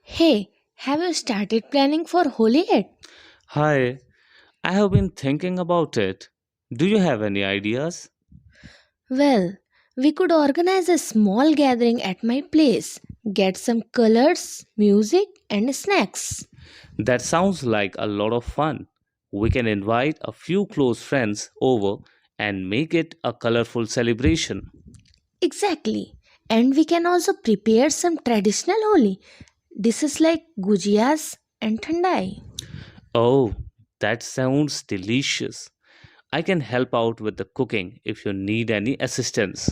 Hey, have you started planning for Holi yet? Hi, I have been thinking about it. Do you have any ideas? Well, we could organize a small gathering at my place, get some colors, music, and snacks. That sounds like a lot of fun. We can invite a few close friends over and make it a colorful celebration. Exactly. And we can also prepare some traditional Holi dishes like gujiyas and thandai. Oh, that sounds delicious. I can help out with the cooking if you need any assistance.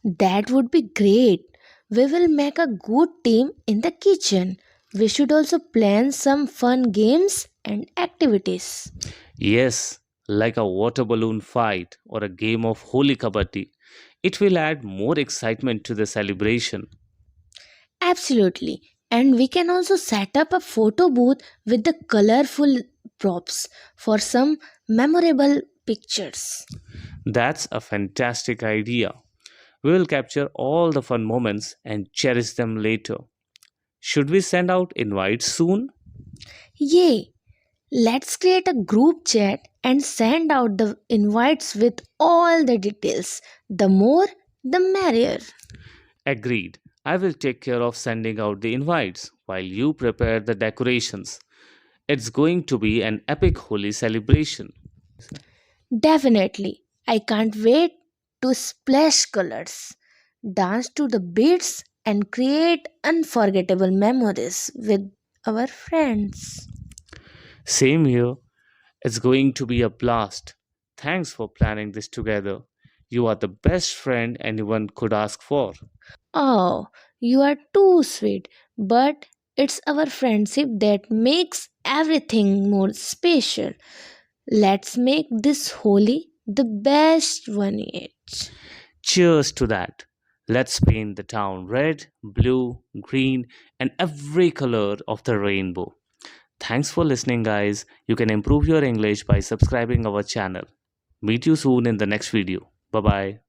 That would be great. We will make a good team in the kitchen. We should also plan some fun games and activities. Yes, like a water balloon fight or a game of holy kabaddi. It will add more excitement to the celebration. Absolutely. And we can also set up a photo booth with the colorful props for some memorable pictures. That's a fantastic idea. We will capture all the fun moments and cherish them later. Should we send out invites soon? Yay! Let's create a group chat and send out the invites with all the details. The more, the merrier. Agreed. I will take care of sending out the invites while you prepare the decorations. It's going to be an epic holy celebration. Definitely. I can't wait to splash colors, dance to the beats, and create unforgettable memories with our friends. Same here. It's going to be a blast. Thanks for planning this together. You are the best friend anyone could ask for. Oh, you are too sweet, but it's our friendship that makes everything more special. Let's make this holy the best one yet. Cheers to that. Let's paint the town red, blue, green, and every color of the rainbow. Thanks for listening, guys. You can improve your English by subscribing our channel. Meet you soon in the next video. Bye bye.